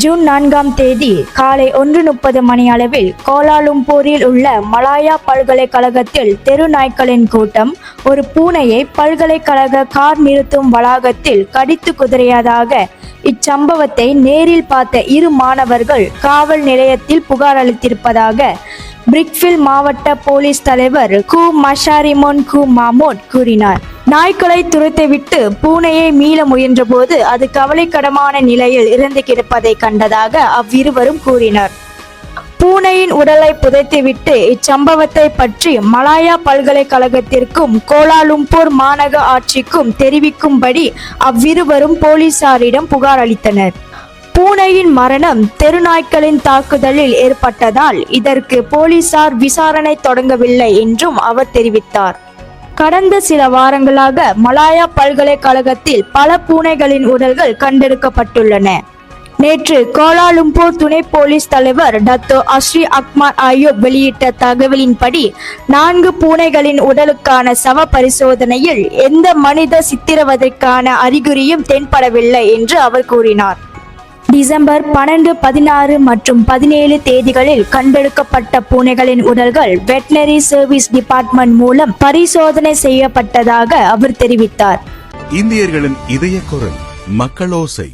June 4ஆம் தேதி காலை 1:30 மணி அளவில் கோலாலும்பூரில் உள்ள மலாயா பல்கலைக்கழகத்தில் தெரு நாய்க்களின் கூட்டம் ஒரு பூனையை பல்கலைக்கழக கார் நிறுத்தும் வளாகத்தில் கடித்து குதறியதாக இச்சம்பவத்தை நேரில் பார்த்த 2 மாணவர்கள் காவல் நிலையத்தில் புகார் அளித்திருப்பதாக பிரிக்ஃபீல்ட் மாவட்ட போலீஸ் தலைவர் கு மஷாரிமோன் கு மாமோட் கூறினார். நாய்க்களை துரத்திவிட்டு பூனையை மீள முயன்றபோது அது கவலைக்கிடமான நிலையில் இறந்து கிடப்பதை கண்டதாக அவ்விருவரும் கூறினர். பூனையின் உடலை புதைத்துவிட்டு இச்சம்பவத்தை பற்றி மலாயா பல்கலைக்கழகத்திற்கும் கோலாலும்பூர் மாநகர ஆட்சிக்கும் தெரிவிக்கும்படி அவ்விருவரும் போலீசாரிடம் புகார் அளித்தனர். பூனையின் மரணம் தெருநாய்க்களின் தாக்குதலில் ஏற்பட்டதால் இதற்கு போலீசார் விசாரணை தொடங்கவில்லை என்றும் அவர் தெரிவித்தார். கடந்த சில வாரங்களாக மலாயா பல்கலைக்கழகத்தில் பல பூனைகளின் உடல்கள் கண்டெடுக்கப்பட்டுள்ளன. நேற்று கோலாலும்பூர் துணை போலீஸ் தலைவர் டத்தோ அஸ்ரி அக்மார் ஆயூப் வெளியிட்ட தகவலின்படி 4 பூனைகளின் உடலுக்கான சவ பரிசோதனையில் எந்த மனித சித்திரவதைக்கான அறிகுறியும் தென்படவில்லை என்று அவர் கூறினார். டிசம்பர் 12, 16 மற்றும் 17 தேதிகளில் கண்டெடுக்கப்பட்ட பூனைகளின் உடல்கள் வெட்டனரி சர்வீஸ் டிபார்ட்மெண்ட் மூலம் பரிசோதனை செய்யப்பட்டதாக அவர் தெரிவித்தார். இந்தியர்களின் இதய குரல் மக்களோசை.